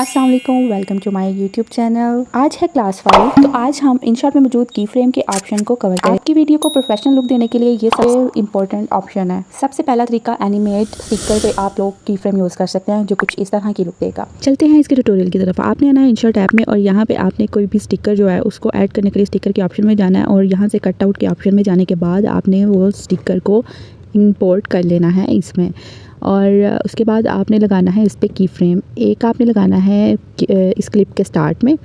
अस्सलाम वालेकुम, welcome to my YouTube channel. आज है क्लास 5। तो आज हम InShot में मौजूद की फ्रेम के ऑप्शन को कवर करेंगे। आपकी वीडियो को प्रोफेशनल लुक देने के लिए ये सबसे इंपॉर्टेंट ऑप्शन है। सबसे पहला तरीका एनिमेट स्टिकर पे आप लोग की फ्रेम यूज़ कर सकते हैं जो कुछ इस तरह की लुक देगा। चलते हैं इसके ट्यूटोरियल की तरफ। आपने आना है InShot ऐप में और यहाँ पे आपने कोई भी स्टिकर जो है उसको ऐड करने के लिए स्टिकर के ऑप्शन में जाना है और यहाँ से कट आउट के ऑप्शन में जाने के बाद आपने वो स्टिकर को इंपोर्ट कर लेना है इसमें। और उसके बाद आपने लगाना है इस पर की फ्रेम। एक आपने लगाना है इस क्लिप के स्टार्ट में,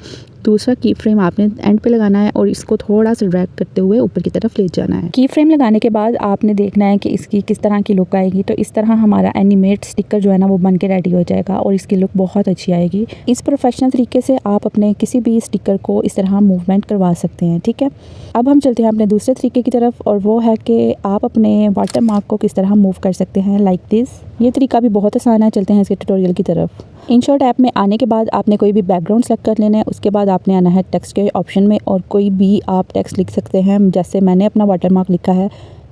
दूसरा की फ्रेम आपने एंड पे लगाना है और इसको थोड़ा सा ड्रैग करते हुए ऊपर की तरफ ले जाना है। की फ्रेम लगाने के बाद आपने देखना है कि इसकी किस तरह की लुक आएगी। तो इस तरह हमारा एनिमेट स्टिकर जो है ना वो बन के रेडी हो जाएगा और इसकी लुक बहुत अच्छी आएगी। इस प्रोफेशनल तरीके से आप अपने किसी भी स्टिकर को इस तरह मूवमेंट करवा सकते हैं। ठीक है, अब हम चलते हैं अपने दूसरे तरीके की तरफ और वो है कि आप अपने वाटर मार्क को किस तरह मूव कर सकते हैं लाइक दिस। ये तरीका भी बहुत आसान है। चलते हैं इसके ट्यूटोरियल की तरफ। InShot ऐप में आने के बाद आपने कोई भी बैकग्राउंड सेलेक्ट कर लेना है। उसके बाद आपने आना है टेक्स्ट के ऑप्शन में और कोई भी आप टेक्स्ट लिख सकते हैं। जैसे मैंने अपना वाटरमार्क लिखा है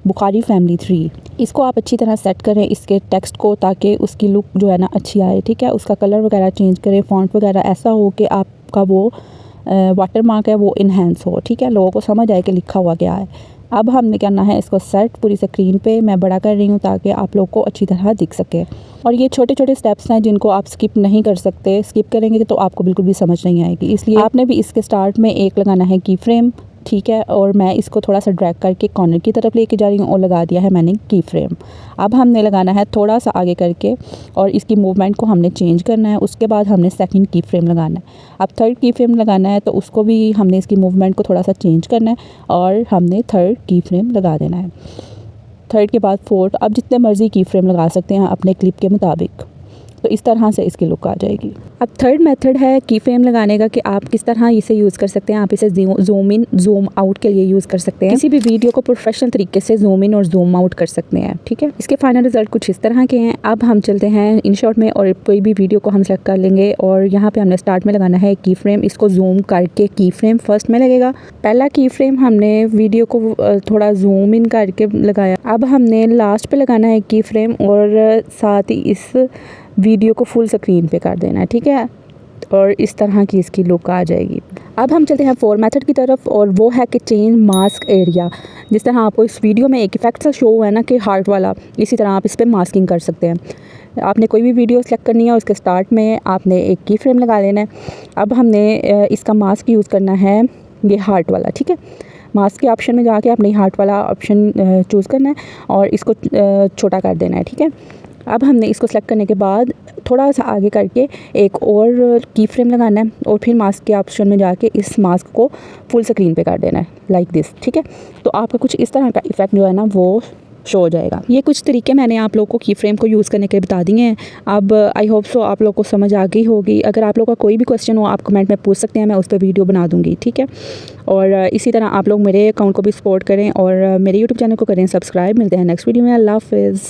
बुखारी फैमिली 3। इसको आप अच्छी तरह सेट करें इसके टेक्स्ट को, ताकि उसकी लुक जो है ना अच्छी आए। ठीक है, उसका कलर वगैरह चेंज करें, फॉन्ट वगैरह ऐसा हो कि आपका वो वाटरमार्क है वो इन्हेंस हो। ठीक है, लोगों को समझ आए कि लिखा हुआ क्या है। अब हमने करना है इसको सेट पूरी स्क्रीन पे। मैं बड़ा कर रही हूँ ताकि आप लोग को अच्छी तरह दिख सके। और ये छोटे छोटे स्टेप्स हैं जिनको आप स्किप नहीं कर सकते। स्किप करेंगे तो आपको बिल्कुल भी समझ नहीं आएगी, इसलिए आपने भी इसके स्टार्ट में एक लगाना है की फ्रेम। ठीक है, और मैं इसको थोड़ा सा ड्रैग करके कॉर्नर की तरफ लेके जा रही हूँ और लगा दिया है मैंने की फ्रेम। अब हमने लगाना है थोड़ा सा आगे करके और इसकी मूवमेंट को हमने चेंज करना है। उसके बाद हमने सेकंड की फ्रेम लगाना है। अब थर्ड की फ्रेम लगाना है तो उसको भी हमने इसकी मूवमेंट को थोड़ा सा चेंज करना है और हमने थर्ड की फ्रेम लगा देना है। थर्ड के बाद फोर्थ, अब जितने मर्ज़ी की फ्रेम लगा सकते हैं अपने क्लिप के मुताबिक। तो इस तरह से इसकी लुक आ जाएगी। अब थर्ड मेथड है की फ्रेम लगाने का कि आप किस तरह इसे यूज़ कर सकते हैं। आप इसे जूम इन जूम आउट के लिए यूज़ कर सकते हैं। किसी भी वीडियो को प्रोफेशनल तरीके से जूम इन और जूम आउट कर सकते हैं। ठीक है, इसके फाइनल रिजल्ट कुछ इस तरह के हैं। अब हम चलते हैं InShot में और कोई भी वीडियो को हम सेलेक्ट कर लेंगे और यहाँ पे हमने स्टार्ट में लगाना है की फ्रेम। इसको जूम करके की फ्रेम फर्स्ट में लगेगा। पहला की फ्रेम हमने वीडियो को थोड़ा जूम इन करके लगाया। अब हमने लास्ट पे लगाना है की फ्रेम और साथ ही इस वीडियो को फुल स्क्रीन पे कर देना है। ठीक है, और इस तरह की इसकी लुक आ जाएगी। अब हम चलते हैं फोर्थ मेथड की तरफ और वो है कि चेंज मास्क एरिया। जिस तरह आपको इस वीडियो में एक इफेक्ट सा शो हुआ है ना कि हार्ट वाला, इसी तरह आप इस पर मास्किंग कर सकते हैं। आपने कोई भी वीडियो सेलेक्ट करनी है, उसके स्टार्ट में आपने एक की फ्रेम लगा लेना है। अब हमने इसका मास्क यूज़ करना है ये हार्ट वाला। ठीक है, मास्क के ऑप्शन में जाके आपने हार्ट वाला ऑप्शन चूज़ करना है और इसको छोटा कर देना है। ठीक है, अब हमने इसको सेलेक्ट करने के बाद थोड़ा सा आगे करके एक और की फ्रेम लगाना है और फिर मास्क के ऑप्शन में जाके इस मास्क को फुल स्क्रीन पे कर देना है लाइक दिस। ठीक है, तो आपका कुछ इस तरह का इफ़ेक्ट जो है ना वो शो हो जाएगा। ये कुछ तरीके मैंने आप लोगों को की फ्रेम को यूज़ करने के बता दिए हैं। अब आई होप सो आप लोग को समझ आ गई होगी। अगर आप लोग का कोई भी क्वेश्चन हो आप कमेंट में पूछ सकते हैं, मैं उस पर वीडियो बना दूँगी। ठीक है, और इसी तरह आप लोग मेरे अकाउंट को भी सपोर्ट करें और मेरे यूट्यूब चैनल को करें सब्सक्राइब। मिलते हैं नेक्स्ट वीडियो में। अल्लाह हाफ़िज़।